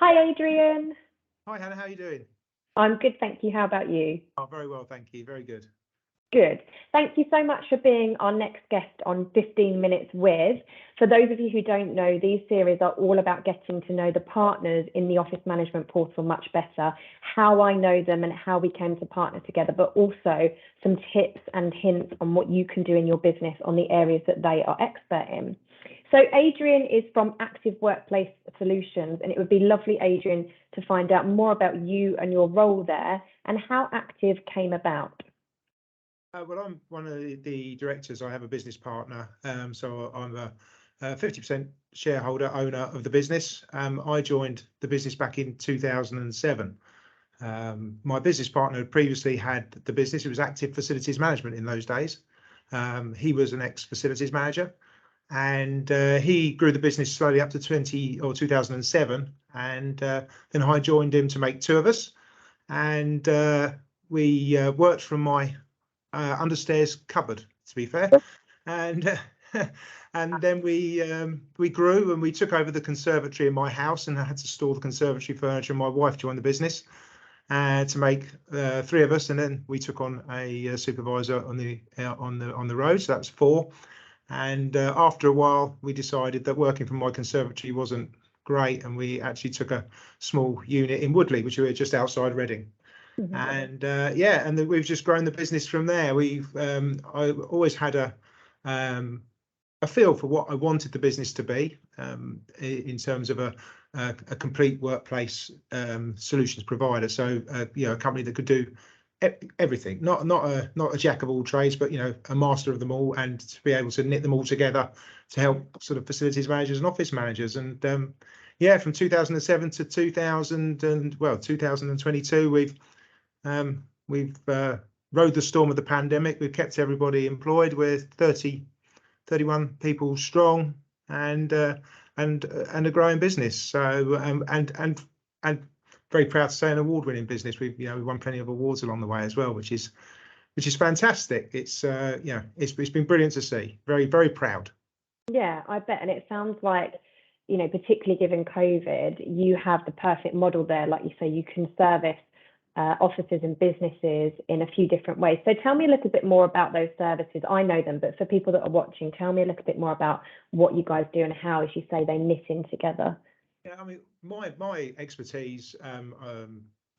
Hi, Adrian. Hi, Hannah. How are you doing? I'm good, thank you. How about you? Oh, very well, thank you. Very good. Good. Thank you so much for being our next guest on 15 Minutes With. For those of you who don't know, these series are all about getting to know the partners in the office management portal much better, how I know them and how we came to partner together, but also some tips and hints on what you can do in your business on the areas that they are expert in. So Adrian is from Active Workplace Solutions, and it would be lovely, Adrian, to find out more about you and your role there and how Active came about. Well, I'm one of the directors. I have a business partner, so I'm a 50% shareholder owner of the business. I joined the business back in 2007. My business partner had previously had the business. It was Active Facilities Management in those days. He was an ex-facilities manager, and he grew the business slowly up to 2007, and then I joined him to make two of us, and we worked from my understairs cupboard, to be fair, and and then we grew and we took over the conservatory in my house, and I had to store the conservatory furniture. And my wife joined the business to make three of us, and then we took on a supervisor on the road, so that's four. And after a while, we decided that working from my conservatory wasn't great, and we actually took a small unit in Woodley, which we were just outside Reading. And we've just grown the business from there. I always had a feel for what I wanted the business to be in terms of a complete workplace solutions provider. So a company that could do everything, not a jack of all trades, but a master of them all, and to be able to knit them all together to help sort of facilities managers and office managers. And from 2007 to 2022, we've rode the storm of the pandemic. We've kept everybody employed. We're 31 people strong, and a growing business. So and very proud to say an award-winning business. We've won plenty of awards along the way as well, which is fantastic. It's it's been brilliant to see. Very, very proud. Yeah, I bet. And it sounds like, particularly given COVID, you have the perfect model there. Like you say, you can service offices and businesses in a few different ways. So tell me a little bit more about those services. I know them, but for people that are watching, tell me a little bit more about what you guys do and how, as you say, they knit in together. Yeah, I mean, my expertise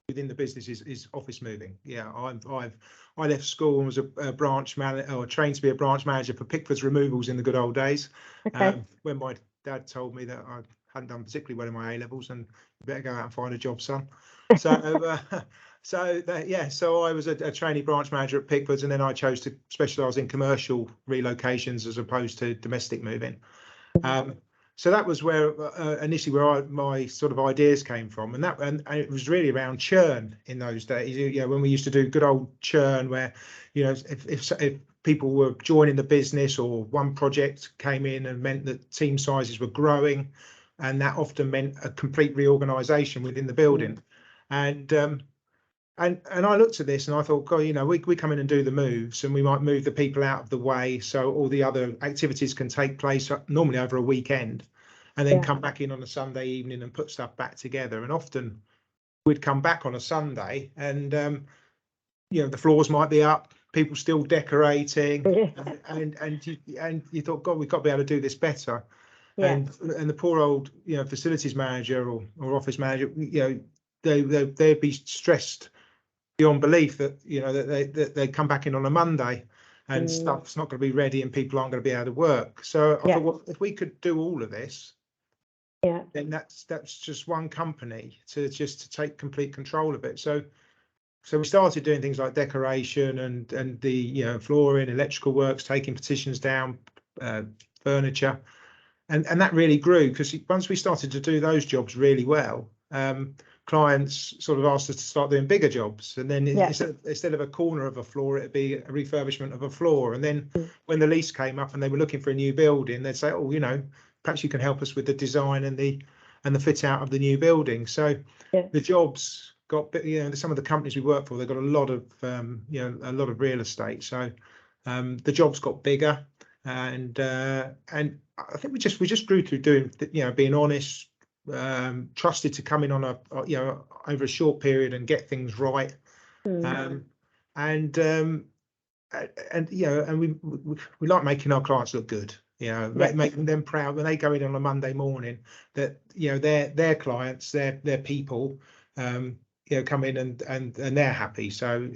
within the business is office moving. Yeah, I left school and was a branch manager, or trained to be a branch manager for Pickford's Removals in the good old days. Okay. When my dad told me that I hadn't done particularly well in my A levels, and you better go out and find a job, son. So so I was a trainee branch manager at Pickford's, and then I chose to specialise in commercial relocations as opposed to domestic moving. So that was where initially my sort of ideas came from, and it was really around churn in those days. When we used to do good old churn, where if people were joining the business, or one project came in and meant that team sizes were growing, and that often meant a complete reorganisation within the building. And I looked at this and I thought, God, we come in and do the moves, and we might move the people out of the way so all the other activities can take place normally over a weekend, and then come back in on a Sunday evening and put stuff back together. And often we'd come back on a Sunday and the floors might be up, people still decorating, and you thought, God, we've got to be able to do this better. And the poor old facilities manager or office manager, they'd be stressed beyond belief that that they come back in on a Monday and stuff's not going to be ready and people aren't going to be able to work. So I thought, well, if we could do all of this, then that's just one company to take complete control of it. So we started doing things like decoration and the flooring, electrical works, taking partitions down, furniture, and that really grew, because once we started to do those jobs really well, clients sort of asked us to start doing bigger jobs. And then instead of a corner of a floor, it'd be a refurbishment of a floor. And then when the lease came up and they were looking for a new building, they'd say, oh, perhaps you can help us with the design and the fit out of the new building. So the jobs got, some of the companies we work for, they've got a lot of real estate. So the jobs got bigger, and I think we just grew through doing, being honest, trusted to come in on over a short period and get things right. And we like making our clients look good, making them proud when they go in on a Monday morning, that their clients, their people come in and they're happy. So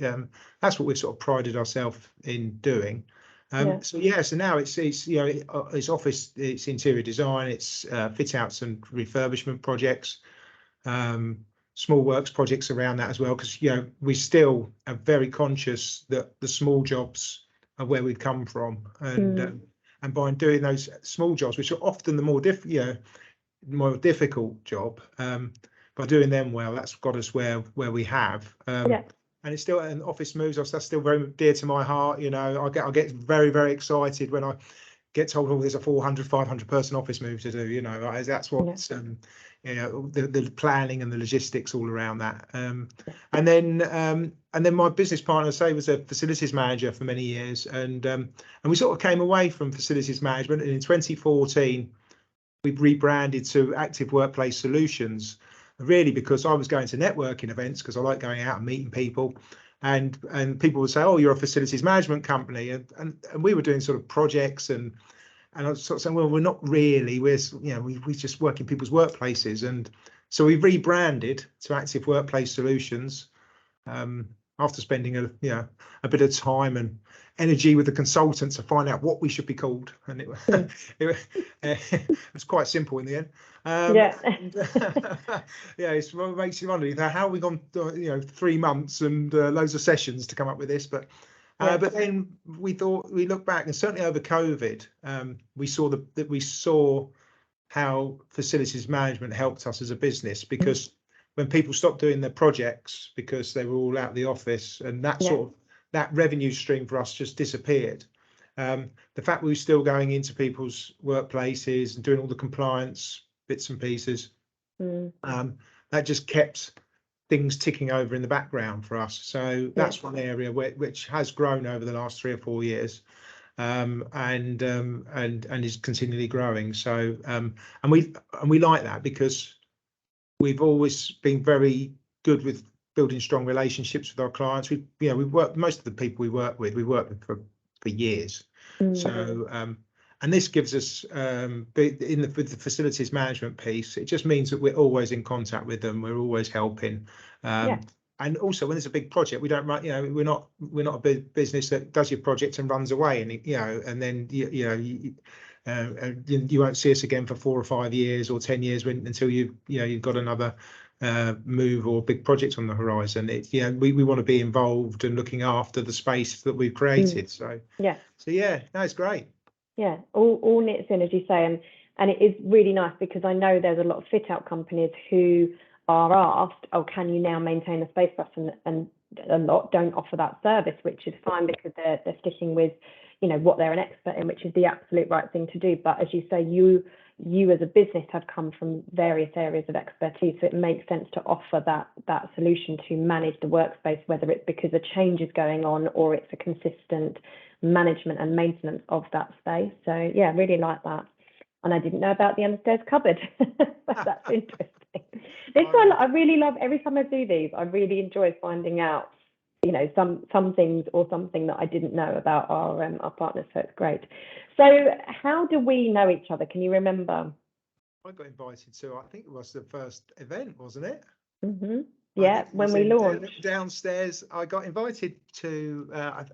that's what we've sort of prided ourselves in doing. So now it's office, it's interior design, it's fit outs and refurbishment projects, small works projects around that as well, because we still are very conscious that the small jobs are where we've come from, and by doing those small jobs, which are often the more difficult job, by doing them well, that's got us where we have. And it's still an office moves. That's still very dear to my heart. I get very, very excited when I get told, oh, there's a 400, 500 person office move to do. That's what the planning and the logistics all around that. And then my business partner, say, was a facilities manager for many years, and we sort of came away from facilities management. And in 2014, we rebranded to Active Workplace Solutions. Really, because I was going to networking events, because I like going out and meeting people, and people would say, oh, you're a facilities management company, and we were doing sort of projects, and I was sort of saying, well, we're not really, we just work in people's workplaces. And so we rebranded to Active Workplace Solutions, after spending a bit of time and energy with the consultant to find out what we should be called, and it was quite simple in the end. It makes you wonder, how have we gone 3 months and loads of sessions to come up with this, but then we looked back, and certainly over COVID, we saw how facilities management helped us as a business, because when people stopped doing their projects because they were all out of the office, and that sort of that revenue stream for us just disappeared. The fact we were still going into people's workplaces and doing all the compliance bits and pieces, that just kept things ticking over in the background for us. So that's one area which has grown over the last 3 or 4 years, and is continually growing. So and we like that, because we've always been very good with building strong relationships with our clients. We work, most of the people we work with for years. So and this gives us, with the facilities management piece, it just means that we're always in contact with them. We're always helping. And also, when it's a big project, we don't run. We're not a big business that does your project and runs away, and and then you won't see us again for 4 or 5 years or 10 years until you've got another move or big project on the horizon. We want to be involved and looking after the space that we've created. So it's great. All knits in, as you say, and it is really nice, because I know there's a lot of fit out companies who are asked, oh, can you now maintain the space for us, and a lot don't offer that service, which is fine, because they're sticking with what they're an expert in, which is the absolute right thing to do. But as you say, you as a business have come from various areas of expertise, so it makes sense to offer that solution to manage the workspace, whether it's because a change is going on or it's a consistent management and maintenance of that space. So really like that. And I didn't know about the understairs cupboard. That's interesting. This one I really love. Every time I do these, I really enjoy finding out some things, or something that I didn't know about our partners. So it's great. So how do we know each other? Can you remember? I got invited to, I think it was the first event, wasn't it? When we launched downstairs. I got invited to. I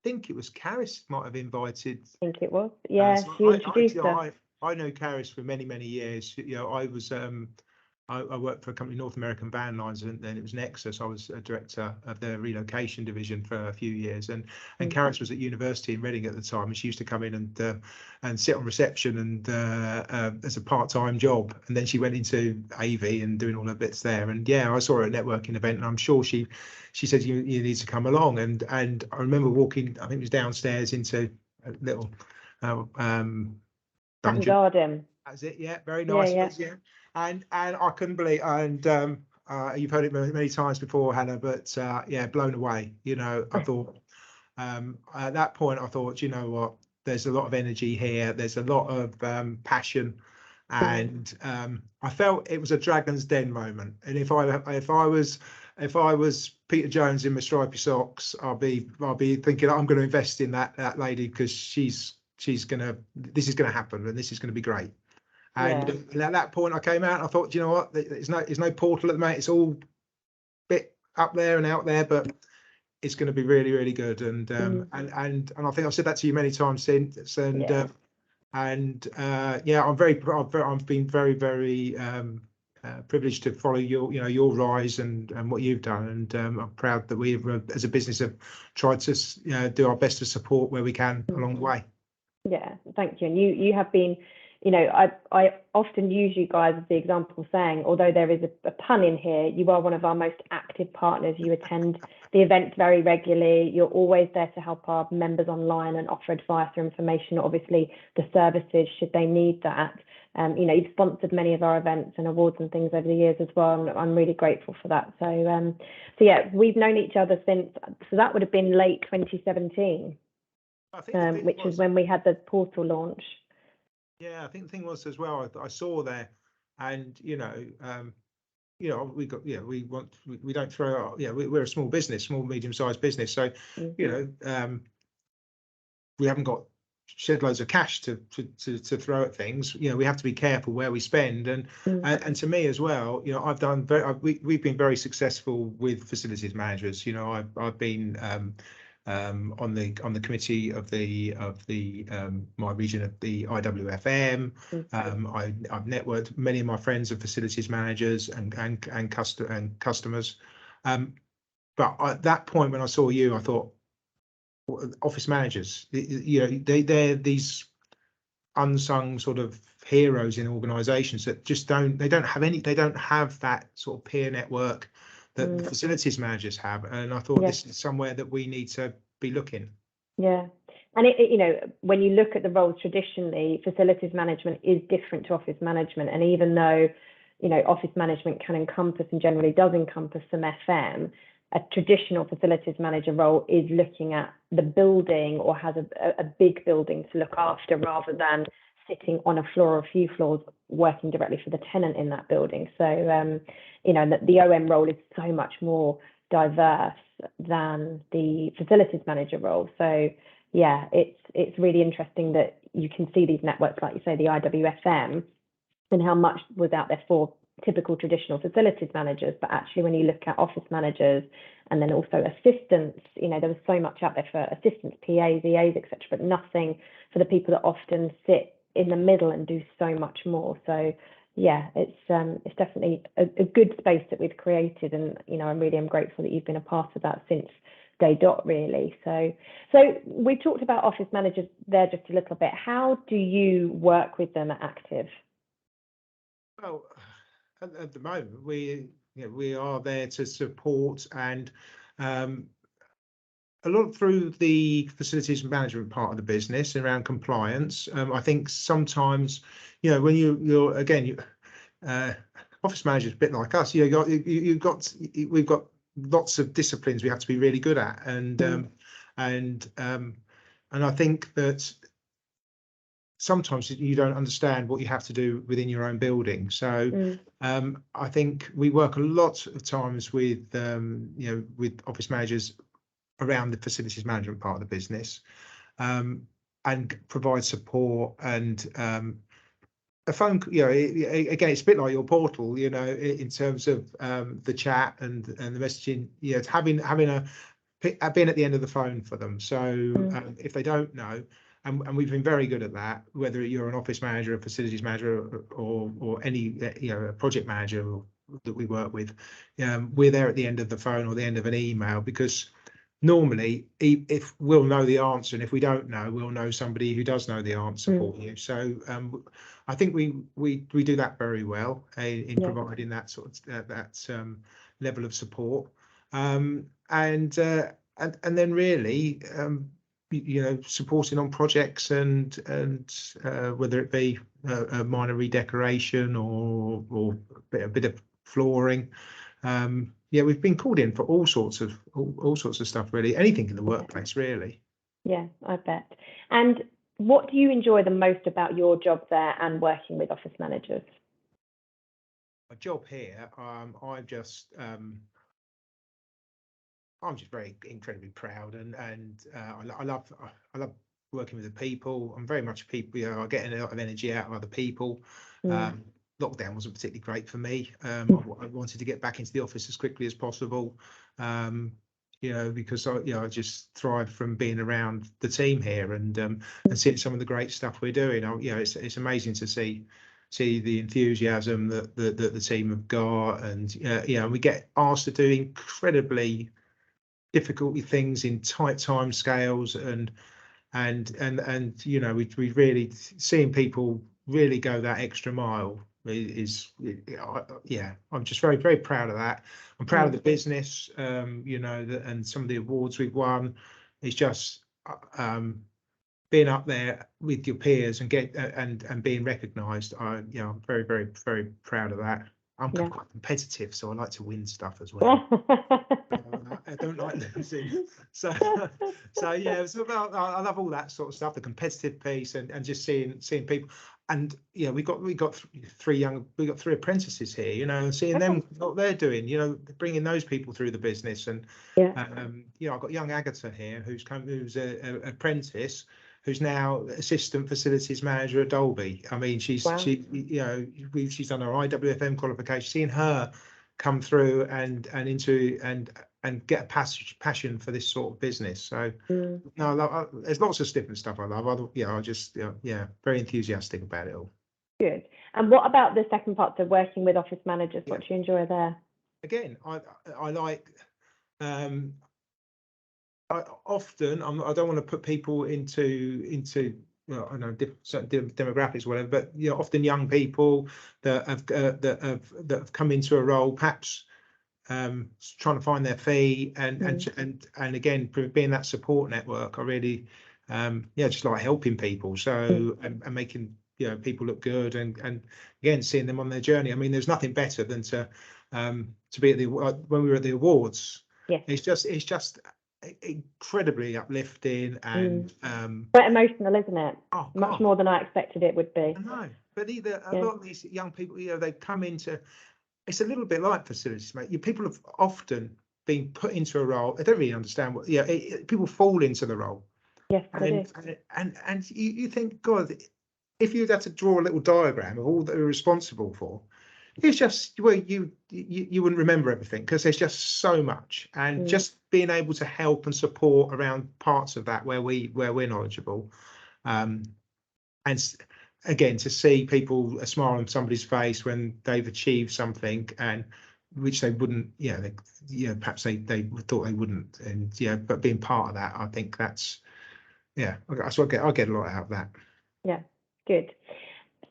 think it was Caris might have invited. I think it was. You introduced us. I know Caris for many years. I was I worked for a company, North American Van Lines, and then it was Nexus. I was a director of the relocation division for a few years, and Caris was at university in Reading at the time, and she used to come in and sit on reception and as a part-time job, and then she went into AV and doing all her bits there. And I saw her at a networking event, and I'm sure she said you need to come along, and I remember walking, I think it was downstairs, into a little dungeon garden. That's it. Very nice. And I couldn't believe, and you've heard it many times before, Hannah, but blown away. I thought at that point, I thought, what, there's a lot of energy here, there's a lot of passion, and I felt it was a Dragon's Den moment. And if I was Peter Jones in my stripy socks, I'll be thinking I'm going to invest in that lady, because this is going to happen and this is going to be great. And at that point I came out and I thought, you know what, there's no portal at the moment. It's all a bit up there and out there, but it's going to be really, really good. And and I think I've said that to you many times since. And yeah, I've been very, very privileged to follow your rise and what you've done. And I'm proud that we, as a business, have tried to do our best to support where we can along the way. Yeah, thank you. And you have been, I often use you guys as the example, saying, although there is a pun in here, you are one of our most active partners. You attend the events very regularly. You're always there to help our members online and offer advice or information, obviously the services should they need that. You've sponsored many of our events and awards and things over the years as well, and I'm really grateful for that. So yeah, we've known each other since, so that would have been late 2017, which is when we had the portal launch. Yeah, I think the thing was as well, I saw there, and we don't throw out, we're a small business, small medium-sized business, so we haven't got shed loads of cash to throw at things. We have to be careful where we spend, and to me as well, we've been very successful with facilities managers. I've been on the committee of my region of the IWFM. I've networked many of my friends of facilities managers and customers. But at that point when I saw you, I thought, office managers, they're these unsung sort of heroes in organisations that just don't have that sort of peer network that the facilities managers have. And I thought this is somewhere that we need to be looking. Yeah. And when you look at the roles traditionally, facilities management is different to office management. And even though, office management can encompass and generally does encompass some FM, a traditional facilities manager role is looking at the building or has a big building to look after, rather than sitting on a floor or a few floors working directly for the tenant in that building. So, the OM role is so much more diverse than the facilities manager role. So, yeah, it's really interesting that you can see these networks, like you say, the IWFM, and how much was out there for typical traditional facilities managers. But actually, when you look at office managers and then also assistants, there was so much out there for assistants, PAs, EAs, etc., but nothing for the people that often sit in the middle and do so much more. So yeah, it's definitely a good space that we've created, and I really am grateful that you've been a part of that since day dot, really. So we talked about office managers there just a little bit. How do you work with them at Active? Well, at the moment, we are there to support, and a lot through the facilities management part of the business around compliance. I think sometimes, when you're again, office managers, a bit like us, we've got lots of disciplines we have to be really good at, and I think that sometimes you don't understand what you have to do within your own building. So I think we work a lot of times with with office managers around the facilities management part of the business, and provide support and a phone. Again, it's a bit like your portal, in terms of the chat and the messaging. Having being at the end of the phone for them. So if they don't know. And we've been very good at that, whether you're an office manager, a facilities manager, or any a project manager that we work with. We're there at the end of the phone or the end of an email, because normally if we'll know the answer, and if we don't know, we'll know somebody who does know the answer for you. So I think we do that very well in providing that sort of that level of support, and then really supporting on projects and whether it be a minor redecoration or a bit of flooring. We've been called in for all sorts of stuff, really, anything in the workplace, really. Yeah, I bet. And what do you enjoy the most about your job there and working with office managers? My job here, I'm just very incredibly proud, and I love working with the people. I'm very much people. I get a lot of energy out of other people. Lockdown wasn't particularly great for me. I wanted to get back into the office as quickly as possible. Because I just thrive from being around the team here and seeing some of the great stuff we're doing. It's amazing to see the enthusiasm that the team have got, and we get asked to do incredibly difficult things in tight time scales, and we really seeing people really go that extra mile I'm just very, very proud of that. I'm proud of the business, and some of the awards we've won. It's just being up there with your peers and and being recognised. I'm very, very, very proud of that. I'm quite competitive, so I like to win stuff as well. I don't like losing. So yeah, I love all that sort of stuff, the competitive piece, and just seeing people. And we got three apprentices here, and seeing them what they're doing, bringing those people through the business. And I've got young Agatha here who's an apprentice, who's now assistant facilities manager at Dolby. I mean, she's done her IWFM qualification. Seeing her come through and get a passion for this sort of business. So there's lots of different stuff I love. I just very enthusiastic about it all. Good. And what about the second part, so working with office managers? What do you enjoy there? Again, I like. I don't want to put people into I know certain demographics, whatever, but often young people that have come into a role, perhaps trying to find their feet, and again, being that support network. I really just like helping people, so and making people look good, and again, seeing them on their journey. I mean, there's nothing better than to be at when we were at the awards. It's just incredibly uplifting and quite emotional, isn't it? Oh, much more than I expected it would be. I know, but a lot of these young people, they come into. It's a little bit like facilities, mate. People have often been put into a role. They don't really understand what. People fall into the role. Yes, and you think, God, if you'd had to draw a little diagram of all that we're responsible for, it's just you wouldn't remember everything, because there's just so much, and just being able to help and support around parts of that where we're knowledgeable, and again, to see people, a smile on somebody's face when they've achieved something, and which they wouldn't, perhaps they thought they wouldn't, and but being part of that, I think that's so I get a lot out of that. Yeah, good.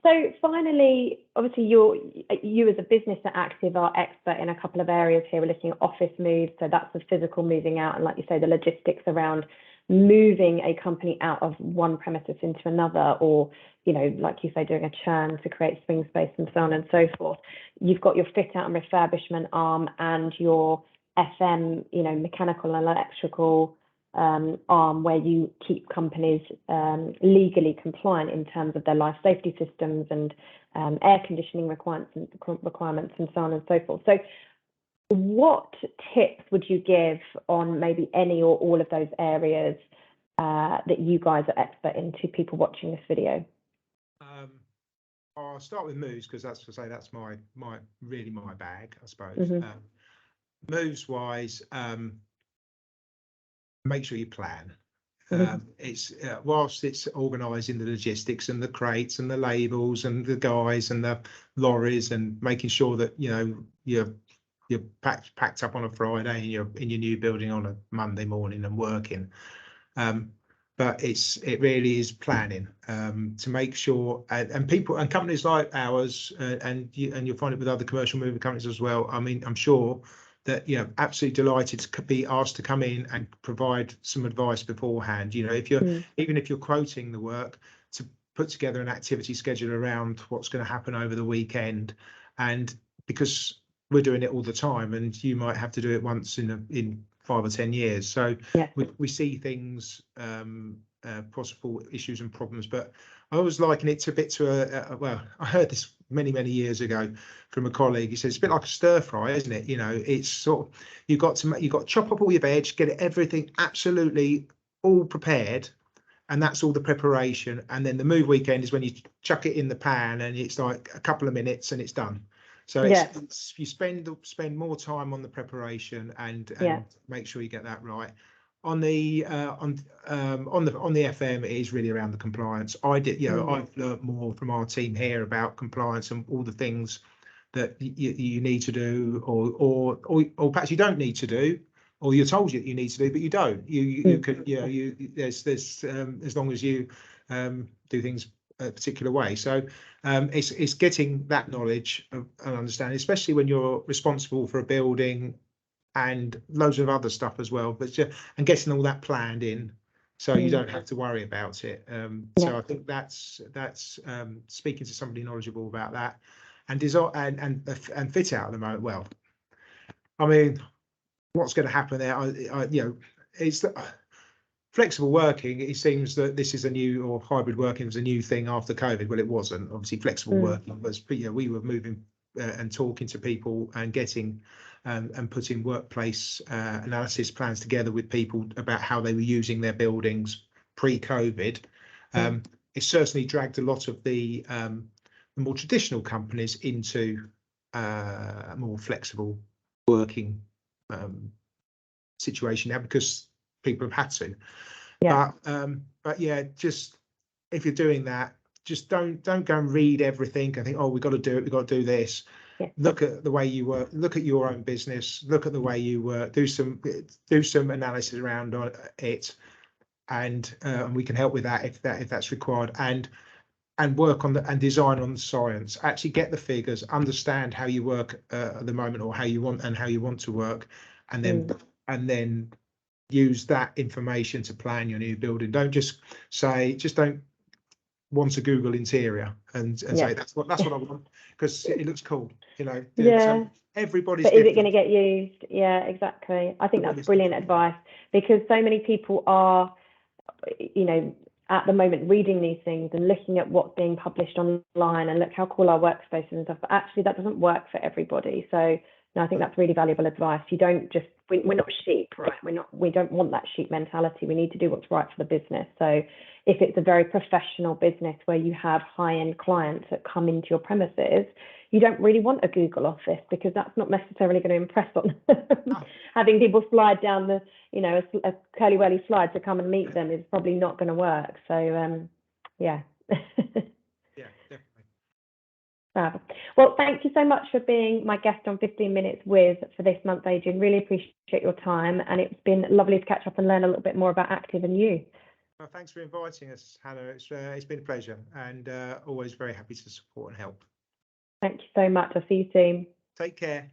So finally, obviously you as a business at Active are expert in a couple of areas here. We're looking at office moves, so that's the physical moving out, and like you say, the logistics around moving a company out of one premises into another, or like you say, doing a churn to create swing space and so on and so forth. You've got your fit out and refurbishment arm, and your FM, mechanical and electrical arm, where you keep companies legally compliant in terms of their life safety systems and air conditioning requirements and so on and so forth. So what tips would you give on maybe any or all of those areas that you guys are expert in to people watching this video? I'll start with moves, because that's my bag, I suppose. Moves wise, make sure you plan. It's whilst it's organising the logistics and the crates and the labels and the guys and the lorries, and making sure that you're packed up on a Friday and you're in your new building on a Monday morning and working. But it really is planning to make sure, and people and companies like ours, and you'll find it with other commercial moving companies as well. I mean, I'm sure that absolutely delighted to be asked to come in and provide some advice beforehand. If you're quoting the work, to put together an activity schedule around what's going to happen over the weekend, and because we're doing it all the time, and you might have to do it once in 5 or 10 years, so we see things possible issues and problems. But I always liken it to a bit to well, I heard this many years ago from a colleague. He says it's a bit like a stir fry, isn't it? You know, it's sort of you've got to chop up all your veg, get everything absolutely all prepared, and that's all the preparation. And then the move weekend is when you chuck it in the pan, and it's like a couple of minutes and it's done. So it's you spend more time on the preparation and make sure you get that right. On the FM, it is really around the compliance. I've learned more from our team here about compliance and all the things that you need to do, or perhaps you don't need to do, or you're told you need to do, but you don't. You can there's as long as you do things a particular way. So it's getting that knowledge and understanding, especially when you're responsible for a building and loads of other stuff as well, but and getting all that planned in so you don't have to worry about it. So I think that's speaking to somebody knowledgeable about that, and design and fit out at the moment. Well, I mean, what's going to happen there? It's flexible working. It seems that this is a new, or hybrid working was a new thing after COVID. Well, it wasn't. Obviously, flexible working was, but we were moving and talking to people and getting and putting workplace analysis plans together with people about how they were using their buildings pre-COVID. It certainly dragged a lot of the more traditional companies into a more flexible working situation now, because people have had to. But yeah, just if you're doing that, just don't go and read everything and think, oh, we've got to do it, we've got to do this. Look at the way you work, look at your own business, look at the way you work, do some analysis around it, and we can help with that if that's required, and work on and design on the science. Actually get the figures, understand how you work at the moment, or how you want to work, and then use that information to plan your new building. Don't just don't want a Google interior and say that's what I want because it looks cool, you know. So everybody's but different. Is it going to get used? Yeah, exactly. I think that's brilliant advice, because so many people are, you know, at the moment reading these things and looking at what's being published online and look how cool our workspace is and stuff, but actually that doesn't work for everybody. So no, I think that's really valuable advice. You don't just, we're not sheep, right? We don't want that sheep mentality. We need to do what's right for the business. So if it's a very professional business where you have high-end clients that come into your premises, you don't really want a Google office, because that's not necessarily going to impress on them. Having people slide down the, you know, a curly whirly slide to come and meet them is probably not going to work. So yeah. Yeah, definitely. Fab. Well, thank you so much for being my guest on 15 Minutes With for this month, Adrian. Really appreciate your time, and it's been lovely to catch up and learn a little bit more about Active and you. Well, thanks for inviting us, Hannah. It's been a pleasure, and always very happy to support and help. Thank you so much. I'll see you soon. Take care.